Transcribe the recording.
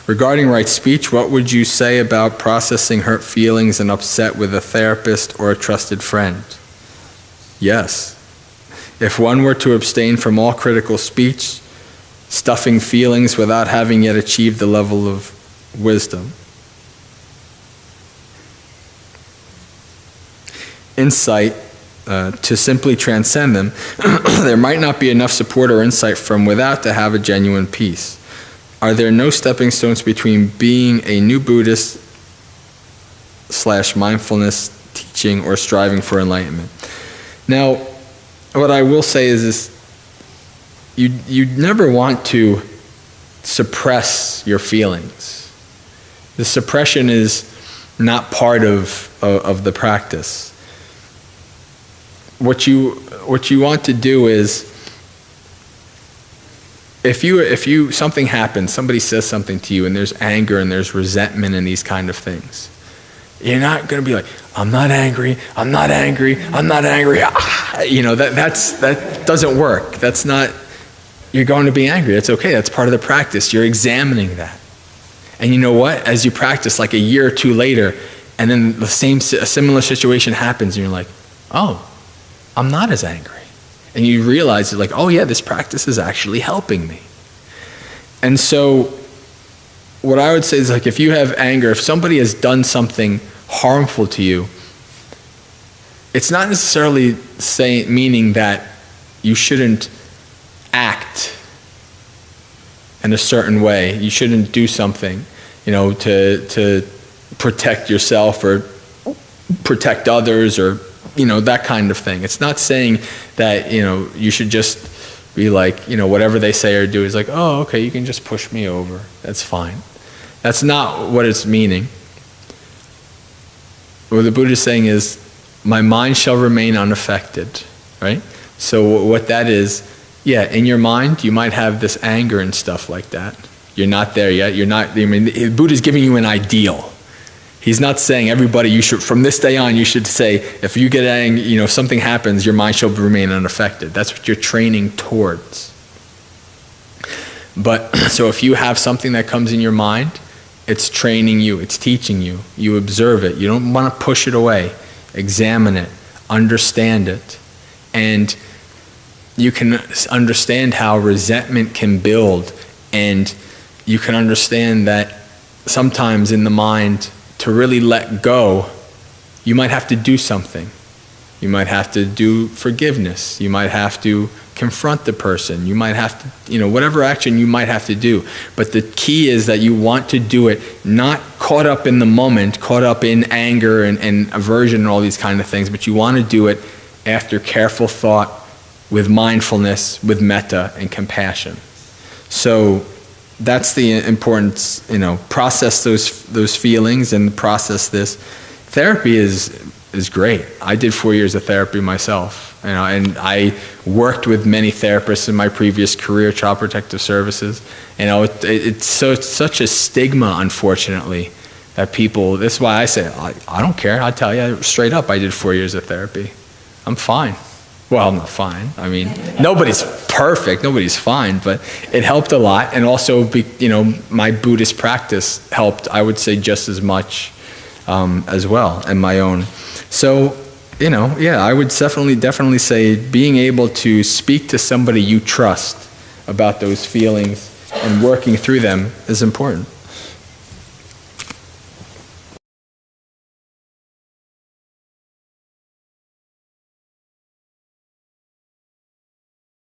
Regarding right speech, what would you say about processing hurt feelings and upset with a therapist or a trusted friend? Yes. If one were to abstain from all critical speech, stuffing feelings without having yet achieved the level of wisdom. Insight, to simply transcend them, there might not be enough support or insight from without to have a genuine peace. Are there no stepping stones between being a new Buddhist / mindfulness teaching or striving for enlightenment? Now, what I will say is this: you never want to suppress your feelings. The suppression is not part of the practice. What you want to do is, if you something happens, somebody says something to you, and there's anger and there's resentment and these kind of things, you're not going to be like, I'm not angry. That doesn't work. That's not. You're going to be angry. That's okay. That's part of the practice. You're examining that, and you know what? As you practice, like a year or two later, and then a similar situation happens, and you're like, oh, I'm not as angry. And you realize, like, oh yeah, this practice is actually helping me. And so what I would say is, like, if you have anger, if somebody has done something harmful to you, it's not necessarily meaning that you shouldn't act in a certain way. You shouldn't do something, to protect yourself or protect others or that kind of thing. It's not saying that, you should just be like, whatever they say or do is like, oh, okay, you can just push me over. That's fine. That's not what it's meaning. What the Buddha is saying is, my mind shall remain unaffected, right? So what that is, in your mind, you might have this anger and stuff like that. You're not there yet. The Buddha's giving you an ideal. He's not saying everybody, you should, from this day on, you should say, if you get angry, if something happens, your mind shall remain unaffected. That's what you're training towards. But, so if you have something that comes in your mind, it's training you, it's teaching you. You observe it. You don't want to push it away. Examine it. Understand it. And you can understand how resentment can build, and you can understand that sometimes in the mind, to really let go, you might have to do something. You might have to do forgiveness. You might have to confront the person. You might have to, whatever action you might have to do. But the key is that you want to do it not caught up in the moment, caught up in anger and aversion and all these kind of things, but you want to do it after careful thought, with mindfulness, with metta and compassion. So that's the importance, process those feelings and process this. Therapy is great. I did 4 years of therapy myself, and I worked with many therapists in my previous career, Child Protective Services. It's such a stigma, unfortunately, that people, that's why I say, I don't care. I tell you straight up, I did 4 years of therapy. I'm fine. Well, I'm not fine. Nobody's perfect. Nobody's fine, but it helped a lot. And also, my Buddhist practice helped, I would say, just as much as well, and my own. So, I would definitely say being able to speak to somebody you trust about those feelings and working through them is important.